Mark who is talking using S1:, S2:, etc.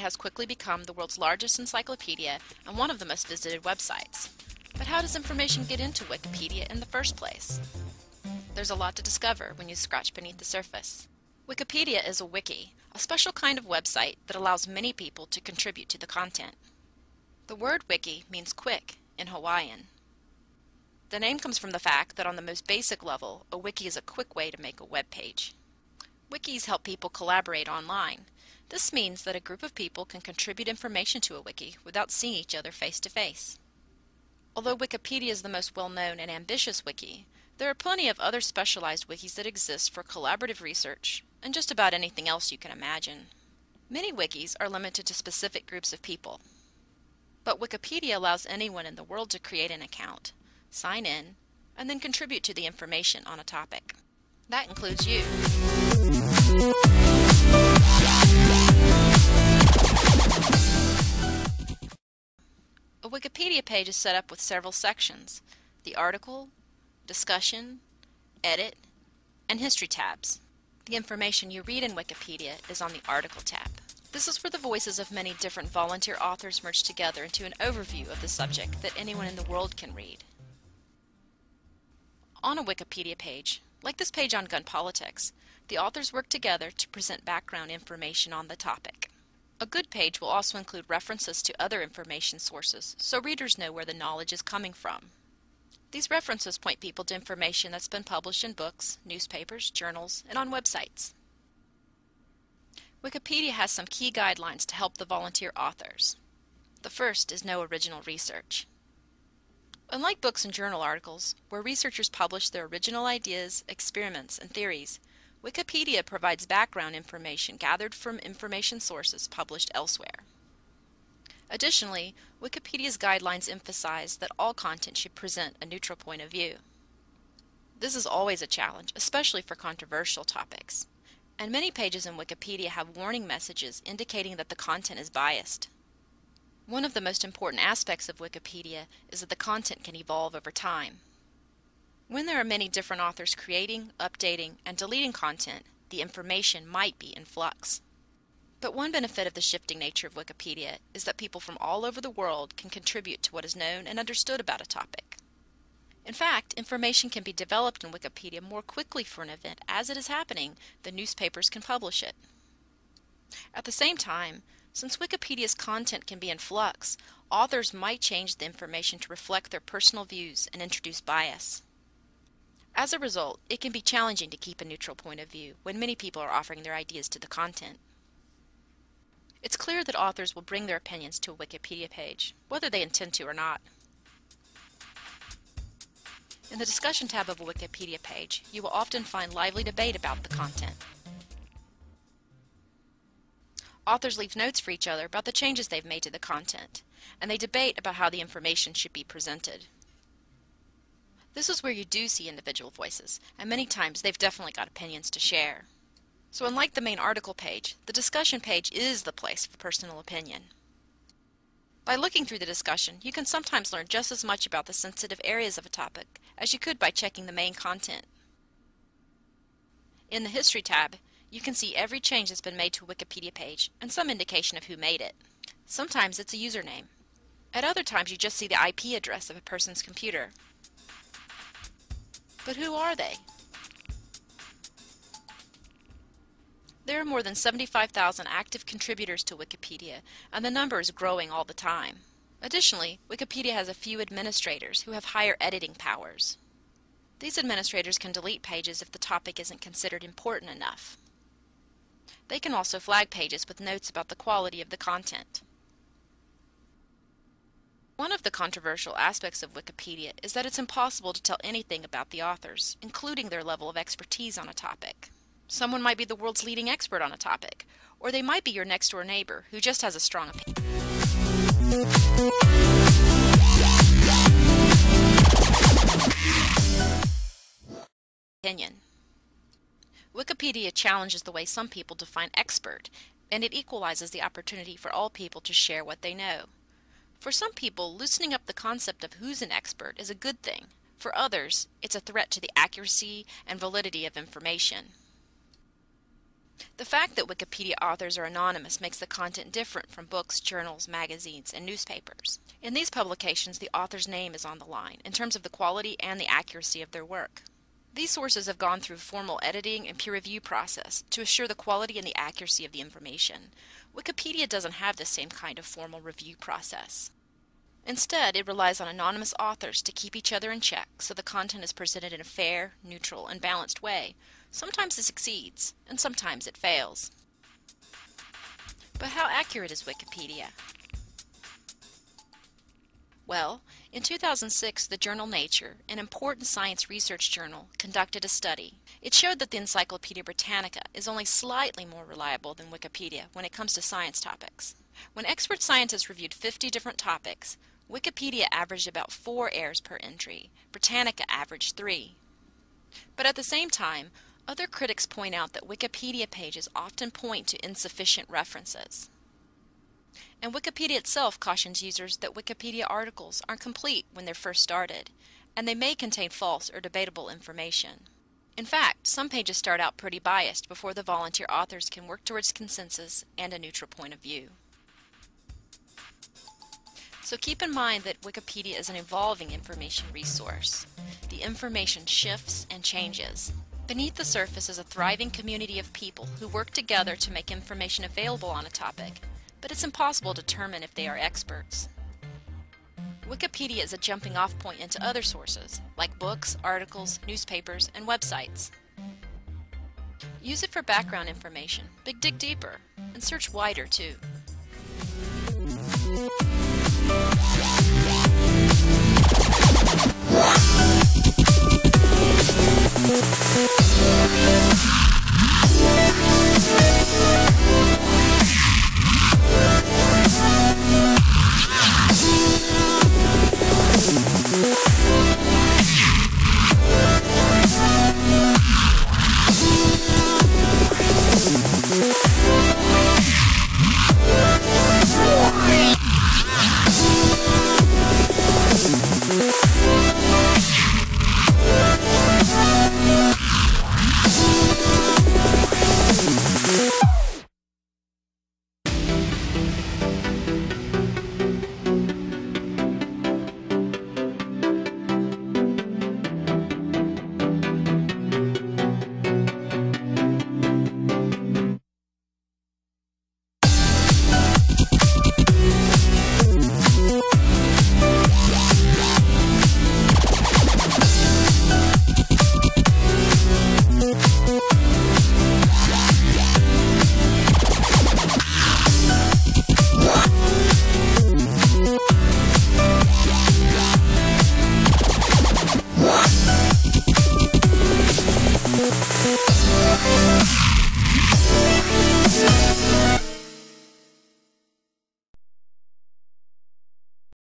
S1: has quickly become the world's largest encyclopedia and one of the most visited websites. But how does information get into Wikipedia in the first place? There's a lot to discover when you scratch beneath the surface. Wikipedia is a wiki, a special kind of website that allows many people to contribute to the content. The word wiki means quick in Hawaiian. The name comes from the fact that on the most basic level, a wiki is a quick way to make a web page. Wikis help people collaborate online. This means that a group of people can contribute information to a wiki without seeing each other face to face. Although Wikipedia is the most well-known and ambitious wiki, there are plenty of other specialized wikis that exist for collaborative research and just about anything else you can imagine. Many wikis are limited to specific groups of people. But Wikipedia allows anyone in the world to create an account, sign in, and then contribute to the information on a topic. That includes you. A Wikipedia page is set up with several sections: the article, discussion, edit, and history tabs. The information you read in Wikipedia is on the article tab. This is where the voices of many different volunteer authors merge together into an overview of the subject that anyone in the world can read. On a Wikipedia page, like this page on gun politics, the authors work together to present background information on the topic. A good page will also include references to other information sources, so readers know where the knowledge is coming from. These references point people to information that's been published in books, newspapers, journals, and on websites. Wikipedia has some key guidelines to help the volunteer authors. The first is no original research. Unlike books and journal articles, where researchers publish their original ideas, experiments, and theories, Wikipedia provides background information gathered from information sources published elsewhere. Additionally, Wikipedia's guidelines emphasize that all content should present a neutral point of view. This is always a challenge, especially for controversial topics, and many pages in Wikipedia have warning messages indicating that the content is biased. One of the most important aspects of Wikipedia is that the content can evolve over time. When there are many different authors creating, updating, and deleting content, the information might be in flux. But one benefit of the shifting nature of Wikipedia is that people from all over the world can contribute to what is known and understood about a topic. In fact, information can be developed in Wikipedia more quickly for an event as it is happening than newspapers can publish it. At the same time, since Wikipedia's content can be in flux, authors might change the information to reflect their personal views and introduce bias. As a result, it can be challenging to keep a neutral point of view when many people are offering their ideas to the content. It's clear that authors will bring their opinions to a Wikipedia page, whether they intend to or not. In the discussion tab of a Wikipedia page, you will often find lively debate about the content. Authors leave notes for each other about the changes they've made to the content, and they debate about how the information should be presented. This is where you do see individual voices, and many times they've definitely got opinions to share. So unlike the main article page, the discussion page is the place for personal opinion. By looking through the discussion, you can sometimes learn just as much about the sensitive areas of a topic as you could by checking the main content. In the History tab, you can see every change that's been made to a Wikipedia page and some indication of who made it. Sometimes it's a username. At other times you just see the IP address of a person's computer. But who are they? There are more than 75,000 active contributors to Wikipedia, and the number is growing all the time. Additionally, Wikipedia has a few administrators who have higher editing powers. These administrators can delete pages if the topic isn't considered important enough. They can also flag pages with notes about the quality of the content. One of the controversial aspects of Wikipedia is that it's impossible to tell anything about the authors, including their level of expertise on a topic. Someone might be the world's leading expert on a topic, or they might be your next-door neighbor who just has a strong opinion. Wikipedia challenges the way some people define expert, and it equalizes the opportunity for all people to share what they know. For some people, loosening up the concept of who's an expert is a good thing. For others, it's a threat to the accuracy and validity of information. The fact that Wikipedia authors are anonymous makes the content different from books, journals, magazines, and newspapers. In these publications, the author's name is on the line in terms of the quality and the accuracy of their work. These sources have gone through formal editing and peer review process to assure the quality and the accuracy of the information. Wikipedia doesn't have the same kind of formal review process. Instead, it relies on anonymous authors to keep each other in check so the content is presented in a fair, neutral, and balanced way. Sometimes it succeeds, and sometimes it fails. But how accurate is Wikipedia? Well, in 2006, the journal Nature, an important science research journal, conducted a study. It showed that the Encyclopedia Britannica is only slightly more reliable than Wikipedia when it comes to science topics. When expert scientists reviewed 50 different topics, Wikipedia averaged about 4 errors per entry. Britannica averaged 3. But at the same time, other critics point out that Wikipedia pages often point to insufficient references. And Wikipedia itself cautions users that Wikipedia articles aren't complete when they're first started, and they may contain false or debatable information. In fact, some pages start out pretty biased before the volunteer authors can work towards consensus and a neutral point of view. So keep in mind that Wikipedia is an evolving information resource. The information shifts and changes. Beneath the surface is a thriving community of people who work together to make information available on a topic, but it's impossible to determine if they are experts. Wikipedia is a jumping-off point into other sources, like books, articles, newspapers, and websites. Use it for background information, but dig deeper, and search wider too.